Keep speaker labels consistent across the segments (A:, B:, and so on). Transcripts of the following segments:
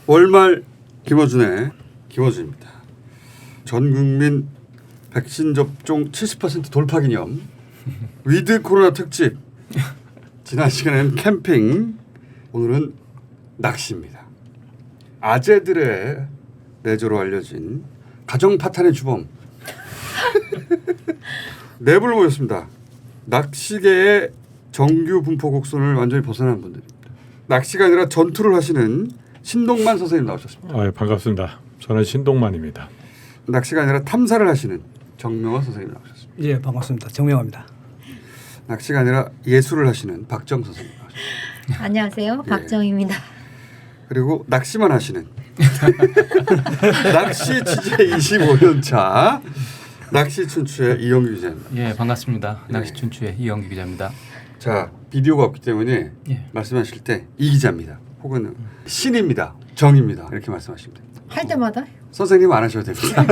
A: 월말 김어준의 김어준입니다. 전국민 백신 접종 70% 돌파 기념 위드 코로나 특집. 지난 시간에는 캠핑, 오늘은 낚시입니다. 아재들의 내조로 알려진 가정 파탄의 주범 네 분을 모셨습니다. 낚시계의 정규 분포 곡선을 완전히 벗어난 분들입니다. 낚시가 아니라 전투를 하시는 신동만 선생님 나오셨습니다.
B: 네, 반갑습니다. 저는 신동만입니다.
A: 낚시가 아니라 탐사를 하시는 정명화 선생님 나오셨습니다.
C: 예, 반갑습니다. 정명화입니다.
A: 낚시가 아니라 예술을 하시는 박정 선생님 나오셨습니다.
D: 안녕하세요.
A: 예.
D: 박정입니다.
A: 그리고 낚시만 하시는 낚시 취재 25년 차 낚시 춘추의 이영규 기자입니다.
E: 예, 반갑습니다.
A: 네.
E: 낚시 춘추의 이영규 기자입니다.
A: 자, 비디오가 없기 때문에
E: 예.
A: 말씀하실 때 이 기자입니다. 혹은 신입니다. 정입니다. 이렇게 말씀하시면 됩니다.
D: 할 때마다
A: 선생님 안 하셔도 됩니다.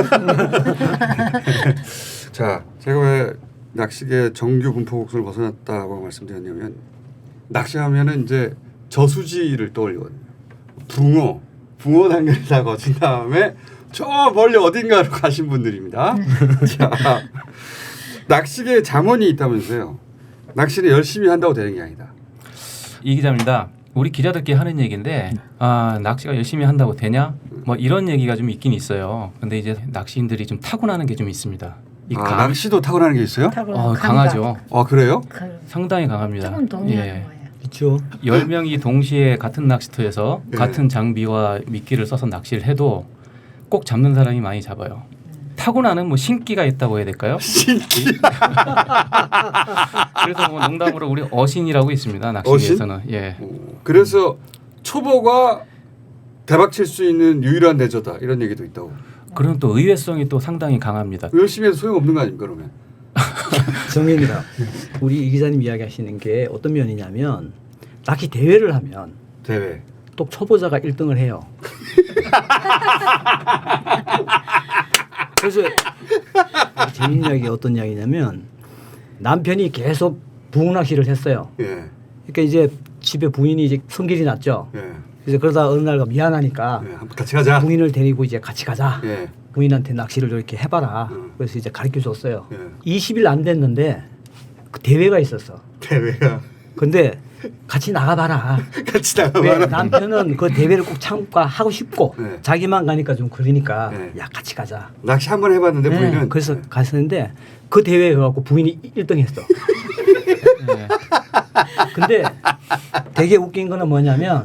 A: 자, 제가 왜 낚시계 정규 분포 곡선을 벗어났다고 말씀드렸냐면 낚시하면은 이제 저수지를 떠올리거든요. 붕어 단계를 다 거친 다음에 저 멀리 어딘가로 가신 분들입니다. 자, 낚시계에 잠원이 있다면서요. 낚시를 열심히 한다고 되는 게 아니다.
E: 이 기자입니다. 우리 기자들끼리 하는 얘기인데 낚시가 열심히 한다고 되냐? 뭐 이런 얘기가 좀 있긴 있어요. 근데 이제 낚시인들이 좀 타고나는 게 좀 있습니다.
A: 낚시도 타고나는 게 있어요?
E: 강하죠.
A: 아, 그래요?
E: 상당히 강합니다.
D: 조금 동의하는 거예요.
C: 그렇죠.
E: 10명이 동시에 같은 낚시터에서
A: 예.
E: 같은 장비와 미끼를 써서 낚시를 해도 꼭 잡는 사람이 많이 잡아요. 타고나는 뭐 신기가 있다고 해야 될까요?
A: 신기.
E: 그래서 뭐 농담으로 우리 어신이라고 있습니다. 낚시에서는. 예.
A: 그래서 초보가 대박 칠 수 있는 유일한 내조다 이런 얘기도 있다고.
E: 그런 또 의외성이 또 상당히 강합니다.
A: 열심히 해서 소용 없는 거 아닙니까 그러면?
C: 정입니다. 우리 이 기자님 이야기하시는 게 어떤 면이냐면 낚시 대회를 하면
A: 대회.
C: 또 초보자가 1등을 해요. 그래서 재밌는 이야기가 어떤 이야기냐면 남편이 계속 붕어 낚시를 했어요.
A: 예.
C: 그러니까 이제 집에 부인이 이제 성질이 났죠.
A: 예.
C: 그래서 그러다 어느 날 미안하니까
A: 예. 한번 같이 가자.
C: 부인을 데리고 이제 같이 가자.
A: 예.
C: 부인한테 낚시를 이렇게 해봐라.
A: 음.
C: 그래서 이제 가르쳐 줬어요.
A: 예.
C: 20일 안 됐는데 그 대회가 있었어.
A: 대회가
C: 근데 같이 나가봐라.
A: 같이
C: 왜
A: 나가봐라.
C: 남편은 그 대회를 꼭 참가하고 싶고
A: 네.
C: 자기만 가니까 좀 그러니까
A: 네.
C: 야 같이 가자.
A: 낚시 한번 해봤는데
C: 네,
A: 부인은.
C: 그래서 갔었는데 그 대회에 가고 부인이 1등했어.
E: 예.
C: 근데 되게 웃긴 거는 뭐냐면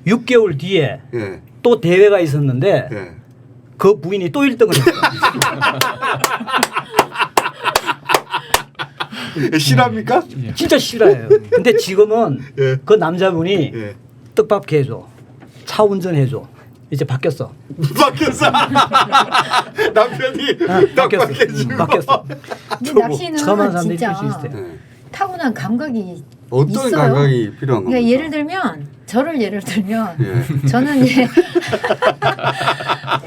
C: 6개월 뒤에
A: 예.
C: 또 대회가 있었는데
A: 예.
C: 그 부인이 또 1등을 했어.
A: 실합니까?
C: 진짜 싫어해요. 근데 지금은
A: 예.
C: 그 남자분이
A: 예.
C: 떡밥게 해줘. 차 운전해줘. 이제 바뀌었어.
A: 바뀌었어. 남편이
C: 바뀌었어.
A: 바뀌어주고.
C: 바뀌었어.
D: 근데
C: 처음 한
D: 낚시는
C: 사람들이
D: 진짜
C: 뛸수 있어요.
A: 네.
D: 타고난 감각이
A: 어떤
D: 있어요.
A: 감각이 필요한 겁니까?
D: 그러니까 예를 들면 저를 예를 들면
A: 예.
D: 저는 예.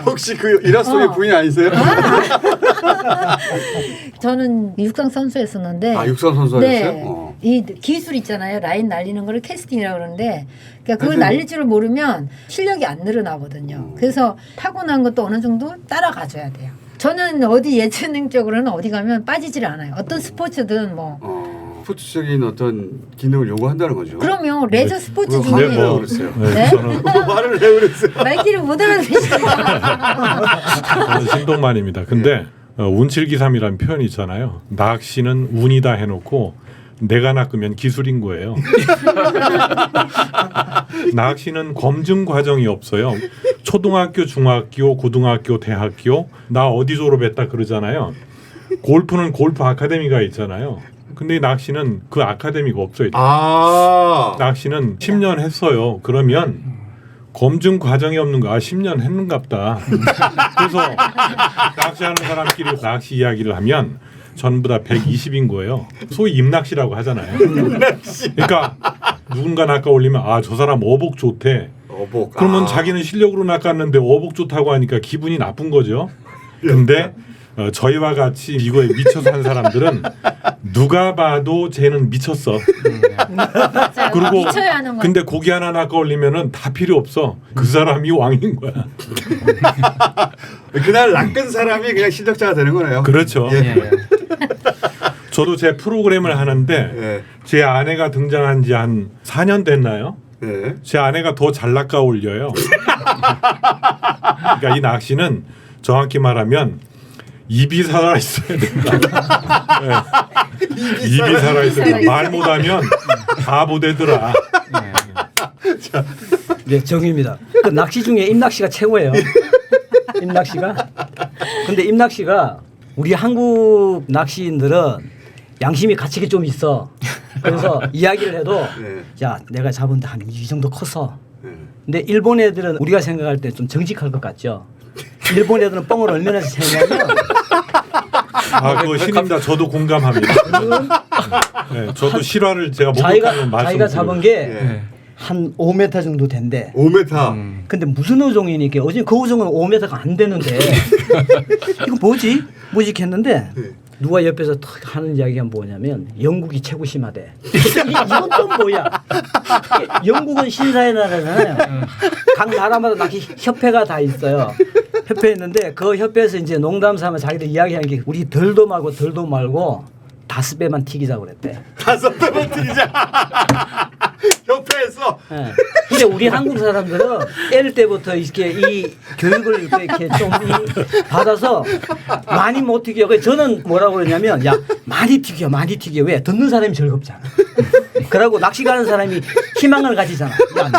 A: 혹시 그 일화속의 부인 아니세요?
D: 저는 육상 선수였었는데
A: 육상 선수였어요?
D: 네. 이 기술 있잖아요. 라인 날리는 거를 캐스팅이라고 그러는데 그러니까 그걸 날릴 줄을 모르면 실력이 안 늘어나거든요. 그래서 타고난 것도 어느 정도 따라가줘야 돼요. 저는 어디 예체능적으로는 어디 가면 빠지질 않아요. 어떤 스포츠든 뭐.
A: 스포츠적인 어떤 기능을 요구한다는 거죠.
D: 그러면 레저 스포츠 중에
A: 말을 해요 그랬어요.
D: 네?
A: 말을 해요 그랬어요.
D: 말귀를 못 알아듣시잖아요.
B: 저는 신동만입니다. 근데 운칠기삼이라는 표현이 있잖아요. 낚시는 운이다 해놓고 내가 낚으면 기술인 거예요. 낚시는 검증 과정이 없어요. 초등학교, 중학교, 고등학교, 대학교 나 어디 졸업했다 그러잖아요. 골프는 골프 아카데미가 있잖아요. 근데 낚시는 그 아카데미가 없어요. 낚시는 10년 했어요. 그러면 검증 과정이 없는 거 10년 했는갑다. 그래서 낚시하는 사람끼리 낚시 이야기를 하면 전부 다 120인 거예요. 소위 입낚시라고 하잖아요. 그러니까 누군가 낚아 올리면 저 사람 어복 좋대. 그러면 자기는 실력으로 낚았는데 어복 좋다고 하니까 기분이 나쁜 거죠. 근데 저희와 같이 이거에 미쳐서 한 사람들은 누가 봐도 쟤는 미쳤어.
D: 맞아요.
B: 그리고
D: 미쳐야 하는 거예요.
B: 근데 고기 하나 낚아 올리면은 다 필요 없어. 그 사람이 왕인 거야.
A: 그날 낚은 사람이 그냥 실력자가 되는 거네요.
B: 그렇죠.
A: 예.
E: 예.
B: 저도 제 프로그램을 하는데
A: 예.
B: 제 아내가 등장한 지 한 4년 됐나요?
A: 예.
B: 제 아내가 더 잘 낚아 올려요. 그러니까 이 낚시는 정확히 말하면 입이 살아 있어야 된다. 네. 입이 살아 있어야 된다. 말 못하면 바보 되더라.
C: 네, 정입니다. 그 낚시 중에 입낚시가 최고예요. 입낚시가. 근데 입낚시가 우리 한국 낚시인들은 양심이 가치가 좀 있어. 그래서 이야기를 해도
A: 네.
C: 야 내가 잡은 한 이 정도 컸어.
A: 예.
C: 근데 일본 애들은 우리가 생각할 때 좀 정직할 것 같죠. 일본 애들은 뻥을 얼마나 채냐면
B: 아, 그거 신입니다. 저도 공감합니다. 네, 저도 실화를 제가 목격하는
C: 자기가 잡은 게
A: 예.
C: 한 5m 정도 된대.
A: 5m.
C: 근데 무슨 어종이니까 어제 그 어종은 5m가 안 되는데 이거 뭐지? 뭐지 했는데 누가 옆에서 탁 하는 이야기가 뭐냐면 영국이 최고 심하대. 이건 또 뭐야? 영국은 신사의 나라잖아요. 각 나라마다 낚시 협회가 다 있어요. 협회 있는데 그 협회에서 이제 농담 삼아 자기들 이야기하는 게 우리 덜도 말고 5배만 튀기자고 그랬대.
A: 5배만 튀기자. 협회에서.
C: 예. 근데 우리 한국 사람들은 어릴 때부터 이렇게 이 교육을 이렇게 좀 받아서 많이 못 튀겨. 그래서 저는 뭐라고 그러냐면 야 많이 튀겨. 왜? 듣는 사람이 즐겁잖아. 그러고 낚시 가는 사람이 희망을 가지잖아. 야,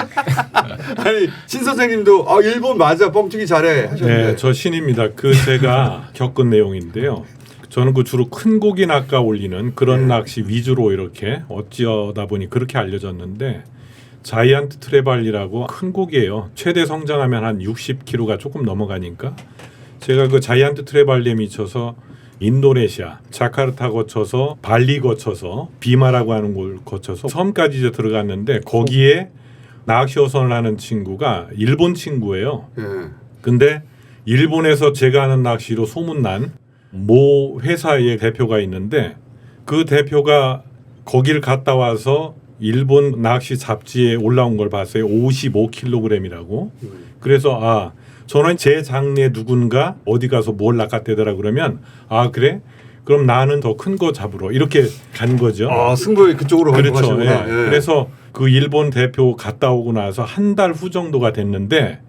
A: 아니 신 선생님도 일본 맞아 뻥튀기 잘해 하셨는데.
B: 네, 저 신입니다. 그 제가 겪은 내용인데요. 저는 그 주로 큰 고기 낚아 올리는 그런 낚시 위주로 이렇게 어찌하다 보니 그렇게 알려졌는데 자이언트 트레발리라고 큰 고기예요. 최대 성장하면 한 60kg가 조금 넘어가니까 제가 그 자이언트 트레발리에 미쳐서 인도네시아 자카르타 거쳐서 발리 거쳐서 비마라고 하는 곳을 거쳐서 섬까지 이제 들어갔는데 거기에 낚시 어선을 하는 친구가 일본 친구예요.
A: 예.
B: 근데 일본에서 제가 하는 낚시로 소문난 모 회사의 대표가 있는데 그 대표가 거기를 갔다 와서 일본 낚시 잡지에 올라온 걸 봤어요. 55kg이라고. 그래서 저는 제 장래 누군가 어디 가서 뭘 낚았대더라 그러면 그래? 그럼 나는 더 큰 거 잡으러 이렇게 간 거죠.
A: 승부 그쪽으로
B: 그렇죠.
A: 가시구나.
B: 예. 그래서 그 일본 대표 갔다 오고 나서 한 달 후 정도가 됐는데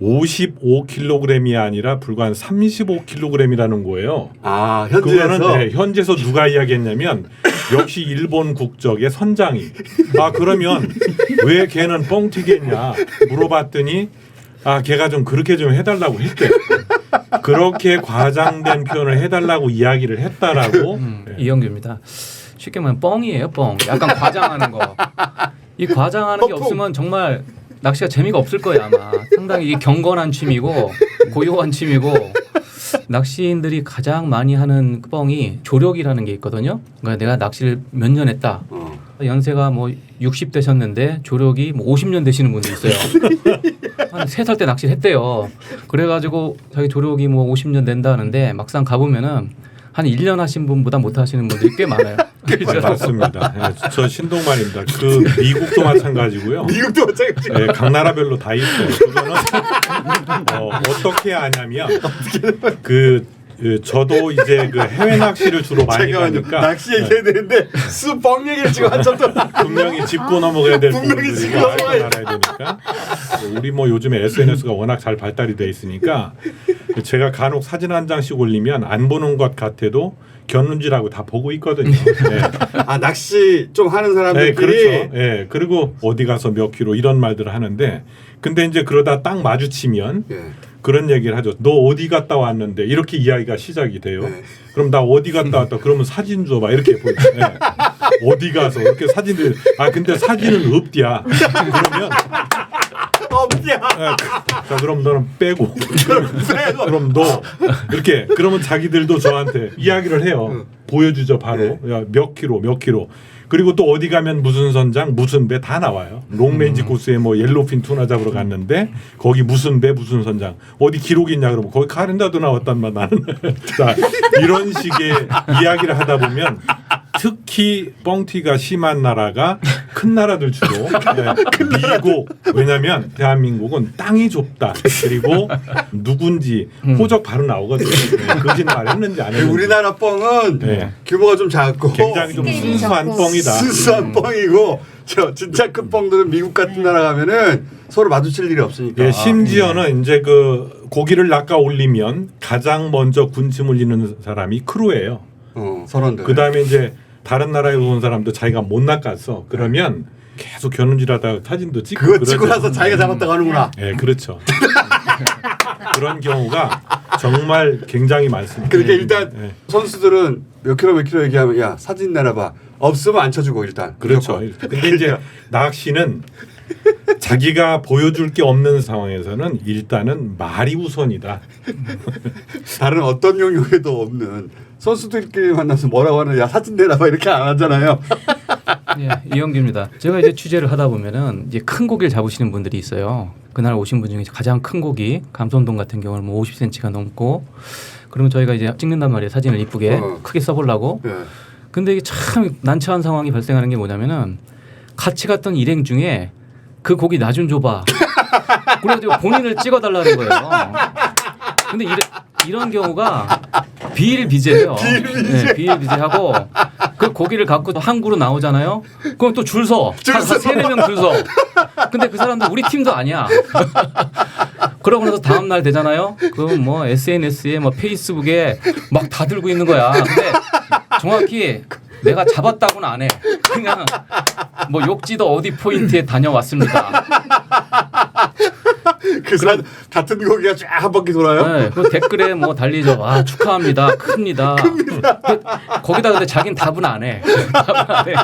B: 55kg이 아니라 불과 한 35kg이라는 거예요.
A: 현지에서.
B: 그거는 현지에서 누가 이야기했냐면 역시 일본 국적의 선장이 그러면 왜 걔는 뻥튀기했냐 물어봤더니 걔가 좀 그렇게 좀 해달라고 했대. 그렇게 과장된 표현을 해달라고 이야기를 했다라고.
E: 이영규입니다. 쉽게 말하면 뻥이에요, 뻥. 약간 과장하는 거. 이 과장하는 게 없으면 정말 낚시가 재미가 없을 거예요 아마. 상당히 이게 경건한 취미고 고요한 취미고 낚시인들이 가장 많이 하는 뻥이 조력이라는 게 있거든요. 그러니까 내가 낚시를 몇 년 했다. 연세가 뭐 60 되셨는데 조력이 뭐 50년 되시는 분도 있어요. 한 3살 때 낚시를 했대요. 그래가지고 자기 조력이 뭐 50년 된다는데 막상 가보면은 한 1년 하신 분보다 못 하시는 분들이 꽤 많아요.
B: 맞습니다. 네, 저 신동만입니다. 그 미국도 마찬가지고요.
A: 미국도 마찬가지.
B: 네, 각 나라별로 다 있어요. 그거는 어떻게 하냐면 저도 이제 그 해외 낚시를 주로 많이 가니까
A: 낚시 얘기해야 되는데 뻥 얘기를 지금 한참 동안
B: 분명히 짚고 넘어가야 될
A: 분명히
B: 부분들이
A: 짚고
B: 알고
A: 넘어가야
B: 알아야 되니까 우리 뭐 요즘에 SNS가 워낙 잘 발달이 돼 있으니까 제가 간혹 사진 한 장씩 올리면 안 보는 것 같아도 견눈질하고 다 보고 있거든요. 네.
A: 낚시 좀 하는
B: 네,
A: 사람들끼리.
B: 그렇죠. 네, 그리고 어디 가서 몇 킬로 이런 말들을 하는데 근데 이제 그러다 딱 마주치면 그런 얘기를 하죠. 너 어디 갔다 왔는데 이렇게 이야기가 시작이 돼요. 그럼 나 어디 갔다 왔다. 그러면 사진 줘봐 이렇게 보이죠. 어디 가서 이렇게 사진들. 근데 사진은 없디야. 그러면
A: 없디야.
B: 자 그럼 너는 빼고. 그럼 너 이렇게 그러면 자기들도 저한테 이야기를 해요. 보여주죠 바로. 야, 몇 킬로. 그리고 또 어디 가면 무슨 선장 무슨 배 다 나와요. 롱레인지 코스에 뭐 옐로우핀 투나 잡으러 갔는데 거기 무슨 배 무슨 선장 어디 기록이 있냐 그러면 거기 카렌다도 나왔단 말 나는. 자, 이런 식의 이야기를 하다 보면 특히 뻥튀가 심한 나라가 큰 나라들 주로 미국 왜냐하면 대한민국은 땅이 좁다 그리고 누군지 호적 바로 나오거든요. 거짓말 했는지 안 했는지.
A: 우리나라 뻥은
B: 네.
A: 규모가 좀 작고
B: 굉장히 좀
D: 스케일이
B: 순수한
D: 작고.
B: 뻥이다.
A: 순수한 뻥이고 저 진짜 큰 뻥들은 미국 같은 나라 가면은 서로 마주칠 일이 없으니까.
B: 예, 심지어는 이제 그 고기를 낚아 올리면 가장 먼저 군침 흘리는 사람이 크루예요.
A: 선원들.
B: 그 다음에 이제 다른 나라에서 온 사람도 자기가 못 낚았어. 그러면 계속 겨눈질하다가 사진도 찍고
A: 그거 찍고
B: 그러죠.
A: 나서 자기가 잡았다고 하는구나.
B: 예, 그렇죠. 그런 경우가 정말 굉장히 많습니다.
A: 그러니까 일단
B: 예.
A: 선수들은 몇 킬로 얘기하면 야 사진 내놔봐. 없으면 안 쳐주고 일단.
B: 그렇죠. 근데 이제 낚시는 자기가 보여줄 게 없는 상황에서는 일단은 말이 우선이다.
A: 다른 어떤 영역에도 없는 선수들끼리 만나서 뭐라고 하는 야 사진 내놔봐 이렇게 안 하잖아요.
E: 예, 이영규입니다. 제가 이제 취재를 하다 보면은 이제 큰 고기를 잡으시는 분들이 있어요. 그날 오신 분 중에 가장 큰 고기 감손동 같은 경우는 뭐 50cm가 넘고 그러면 저희가 이제 찍는단 말이에요. 사진을 이쁘게 크게 써보려고.
A: 네.
E: 근데 이게 참 난처한 상황이 발생하는 게 뭐냐면은 같이 갔던 일행 중에 그 고기 나 좀 줘봐. 그래가지고 본인을 찍어달라는 거예요. 근데 이런 경우가 비일비재해요. 네, 비일비재하고 그 고기를 갖고 항구로 나오잖아요. 그럼 또 줄 서. 한 3-4명 줄 서. 근데 그 사람들 우리 팀도 아니야. 그러고 나서 다음 날 되잖아요. 그럼 뭐 SNS에 뭐 페이스북에 막 다 들고 있는 거야. 근데 정확히 내가 잡았다고는 안 해. 그냥 뭐 욕지도 어디 포인트에 다녀왔습니다.
A: 그 사람 같은 고기가 쫙 한 바퀴 돌아요.
E: 네, 그 댓글에 뭐 달리죠. 아 축하합니다. 큽니다. 거기다 근데 자기는 답은 안 해. 답은 안 해.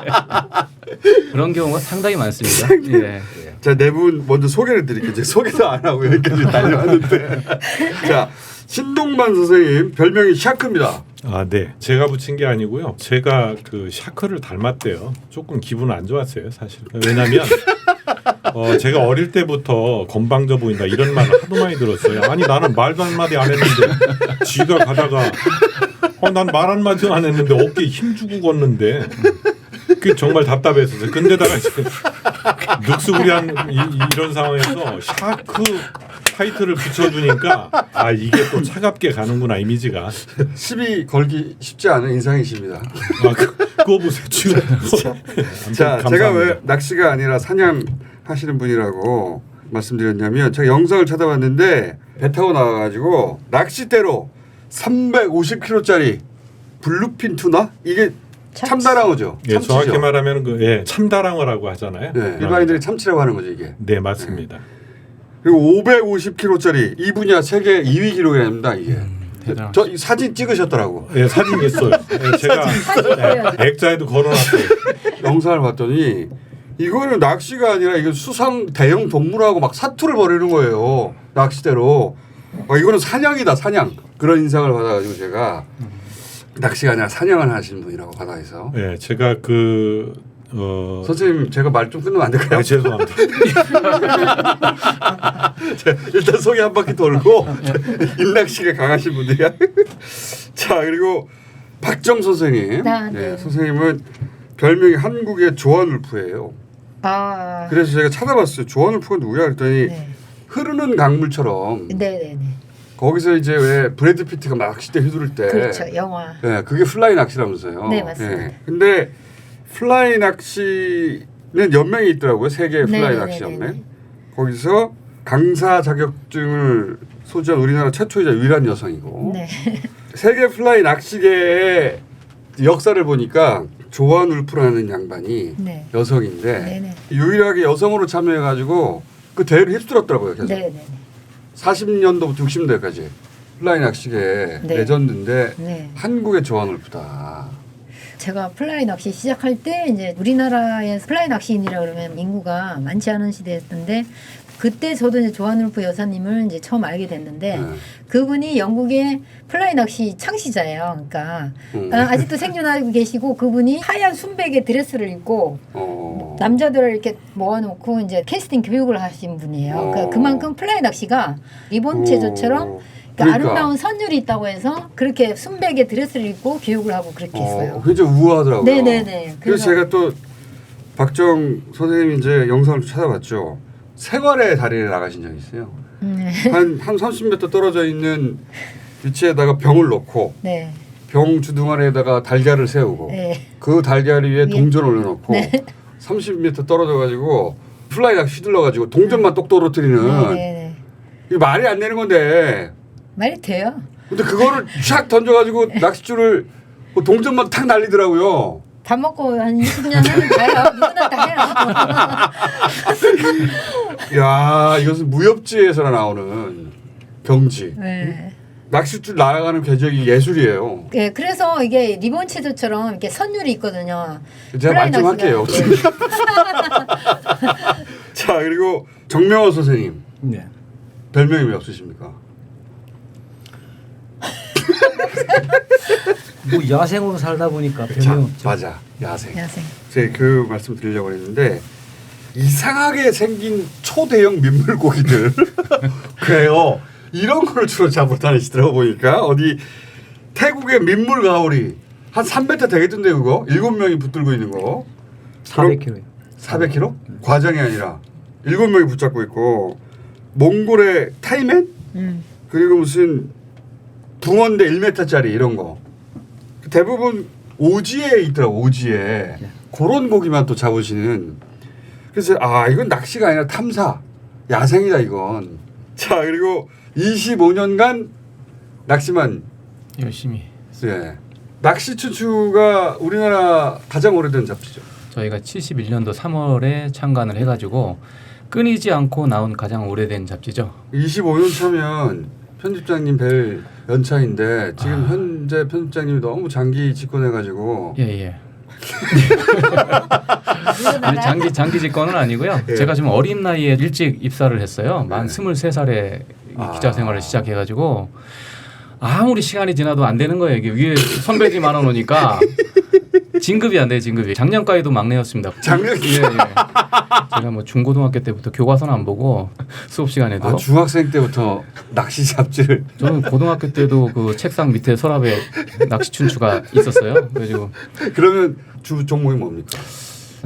E: 그런 경우가 상당히 많습니다. 예.
A: 자, 네 분 먼저 소개를 드릴게요. 이제 소개도 안 하고 여기까지 달려왔는데. 자, 신동만 선생님 별명이 샤크입니다.
B: 아, 네. 제가 붙인 게 아니고요. 제가 그 샤크를 닮았대요. 조금 기분 안 좋았어요, 사실. 왜냐하면 제가 어릴 때부터 건방져 보인다 이런 말을 하도 많이 들었어요. 아니 나는 말도 한마디 안 했는데 쥐가 가다가 난 말 한마디 안 했는데 어깨에 힘 주고 걷는데 그게 정말 답답했었어요. 근데다가 이제 늑수구리한 이런 상황에서 샤크 타이틀을 붙여주니까 아 이게 또 차갑게 가는구나 이미지가.
A: 시비 걸기 쉽지 않은 인상이십니다.
B: 아 그거 보세요 지금.
A: 자, 제가 왜 낚시가 아니라 사냥 하시는 분이라고 말씀드렸냐면 제가 영상을 찾아봤는데 배 타고 나와가지고 낚싯대로 350kg짜리 블루핀 투나 이게 참다랑어죠.
B: 예, 정확히 말하면 그 참다랑어라고 하잖아요.
A: 네, 일반인들이 참치라고 하는 거죠 이게.
B: 네 맞습니다.
A: 그리고 550kg짜리 이 분야 세계 2위 기록입니다 이게. 저 사진 찍으셨더라고.
B: 예, 사진 있어요. 예, 제가 액자에도 걸어놨어요.
A: 영상을 봤더니 이거는 낚시가 아니라 이거 수상 대형 동물하고 막 사투를 벌이는 거예요. 낚시대로. 이거는 사냥이다 사냥. 그런 인상을 받아가지고 제가 낚시가 아니라 사냥을 하시는 분이라고 받아서.
B: 예, 제가
A: 선생님 제가 말 좀 끊으면 안 될까요?
B: 네, 죄송합니다.
A: 일단 소개 한 바퀴 돌고 인낚시가 강하신 분들이야. 자 그리고 박정 선생님.
D: 네.
A: 네, 선생님은 별명이 한국의 조한울프예요.
D: 아.
A: 그래서 제가 찾아봤어요. 조한울프가 누구야? 그랬더니
D: 네.
A: 흐르는 강물처럼
D: 네네네.
A: 거기서 이제 왜 브래드 피트가 막 낚싯대 휘두를 때
D: 그렇죠. 영화.
A: 네, 그게 플라이 낚시라면서요.
D: 네, 맞습니다.
A: 근데 플라이 낚시는 연맹이 있더라고요. 세계 플라이
D: 네네네네.
A: 낚시 연맹. 거기서 강사 자격증을 소지한 우리나라 최초이자 유일한 여성이고
D: 네.
A: 세계 플라이 낚시계의 역사를 보니까 조한 울프라는 양반이
D: 네.
A: 여성인데
D: 네네.
A: 유일하게 여성으로 참여해가지고 그 대회를 휩쓸었더라고요. 계속.
D: 네네네.
A: 40년도부터 60년대까지 플라이 낚시계
D: 네.
A: 레전드인데
D: 네.
A: 한국의 조한 울프다.
D: 제가 플라이 낚시 시작할 때 이제 우리나라에 플라이 낚시인이라 그러면 인구가 많지 않은 시대였는데 그때 저도 이제 조한울프 여사님을 이제 처음 알게 됐는데 그분이 영국의 플라이 낚시 창시자예요. 그러니까 아직도 생존하고 계시고 그분이 하얀 순백의 드레스를 입고 남자들을 이렇게 모아놓고 이제 캐스팅 교육을 하신 분이에요. 그러니까 그만큼 플라이 낚시가 리본 체조처럼 그러니까 아름다운 선율이 있다고 해서 그렇게 순백의 드레스를 입고 교육을 하고 그렇게 했어요.
A: 굉장히 우아하더라고요.
D: 네네네.
A: 그래서 제가 또 박정 선생님 이제 영상을 찾아봤죠. 생활의 달인에 나가신 적이 있어요. 한 30m 떨어져 있는 위치에다가 병을 놓고
D: 네.
A: 병 주둥아리에다가 달걀을 세우고
D: 네.
A: 그 달걀 위에 동전 올려놓고
D: 네.
A: 30m 떨어져 가지고 플라이 낚시 휘둘러 가지고 동전만 똑 떨어뜨리는
D: 네네네.
A: 이게 말이 안 되는 건데
D: 말이 돼요.
A: 근데 그거를 쫙 던져가지고 낚싯줄을 그 동전만 탁 날리더라고요.
D: 밥 먹고 한 20년 하면 다요. 누구나 다 해요.
A: 야 이것은 무협지에서나 나오는 경지.
D: 네.
A: 낚싯줄 날아가는 궤적이 예술이에요.
D: 네, 그래서 이게 리본 체조처럼 이렇게 선율이 있거든요.
A: 제가 말 좀 할게요.
D: 네.
A: 자 그리고 정명호 선생님
C: 네.
A: 별명이 왜 없으십니까?
C: 뭐 야생으로 살다 보니까
A: 자,
C: 별명 없죠.
A: 맞아 야생.
D: 야생.
A: 제가 그 말씀 드리려고 했는데 이상하게 생긴 초대형 민물고기들 그래요. 이런 걸 주로 잡으러 다니시더라고 보니까 어디 태국의 민물 가오리 한 3m 되겠던데 그거 7명이 붙들고 있는 거
C: 400kg.
A: 400kg? 과장이 아니라 7명이 붙잡고 있고 몽골의 타이맨? 그리고 무슨 붕어인데 1m짜리 이런 거 대부분 오지에 있더라고 오지에 그런 고기만 또 잡으시는 그래서 아 이건 낚시가 아니라 탐사 야생이다 이건 자 그리고 25년간 낚시만
E: 열심히.
A: 예. 낚시 추추가 우리나라 가장 오래된 잡지죠.
E: 저희가 71년도 3월에 창간을 해가지고 끊이지 않고 나온 가장 오래된 잡지죠.
A: 25년 차면 편집장님 뵐 연차인데 지금 현재 편집장님이 너무 장기 집권해가지고
E: 예예. 장기 집권은 아니고요.
A: 예.
E: 제가 지금 어린 나이에 일찍 입사를 했어요. 만 23살에 기자 생활을 시작해가지고 아무리 시간이 지나도 안 되는 거예요. 이게 위에 선배들이 많아놓으니까 진급이 안 돼요. 진급이. 작년까지도 막내였습니다.
A: 작년?
E: 예, 예. 제가 뭐 중고등학교 때부터 교과서는 안 보고 수업 시간에도
A: 아, 중학생 때부터 낚시 잡지를
E: 저는 고등학교 때도 그 책상 밑에 서랍에 낚시 춘추가 있었어요. 그래가지고
A: 그러면 주 종목이 뭡니까?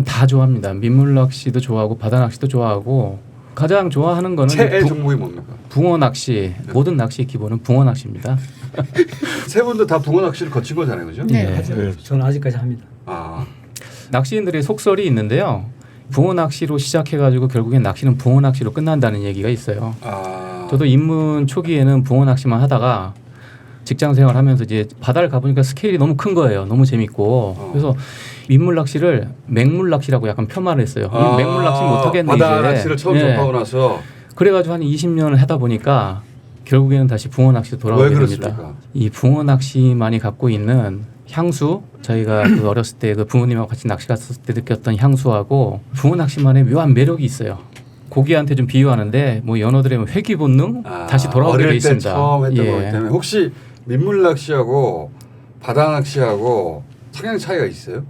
E: 다 좋아합니다. 민물 낚시도 좋아하고 바다 낚시도 좋아하고 가장 좋아하는 거는
A: 최애 종목이 뭡니까?
E: 붕어 낚시. 모든 낚시의 기본은 붕어 낚시입니다.
A: 세 분도 다 붕어 낚시를 거친 거잖아요, 그죠?
D: 네.
E: 예.
C: 저는 아직까지 합니다.
A: 아,
E: 낚시인들의 속설이 있는데요. 붕어 낚시로 시작해가지고 결국엔 낚시는 붕어 낚시로 끝난다는 얘기가 있어요. 저도 입문 초기에는 붕어 낚시만 하다가 직장 생활하면서 이제 바다를 가보니까 스케일이 너무 큰 거예요. 너무 재밌고 그래서 민물 낚시를 맹물 낚시라고 약간 폄하를 했어요. 맹물 낚시 못 하겠네 이제.
A: 바다 낚시를 처음 접하고 나서
E: 그래가지고 한 20년을 하다 보니까 결국에는 다시 붕어 낚시로 돌아오게
A: 왜
E: 됩니다.
A: 그렇습니까?
E: 이 붕어 낚시만이 갖고 있는 향수, 저희가 그 어렸을 때 그 부모님하고 같이 낚시 갔을 때 느꼈던 향수하고 붕어 낚시만의 묘한 매력이 있어요. 고기한테 좀 비유하는데 뭐 연어들의 회귀 본능 다시 돌아오게 돼
A: 어릴 때
E: 있습니다.
A: 처음 했던
E: 예.
A: 거기 때문에 혹시 민물 낚시하고 바다 낚시하고 성향 차이가 있어요?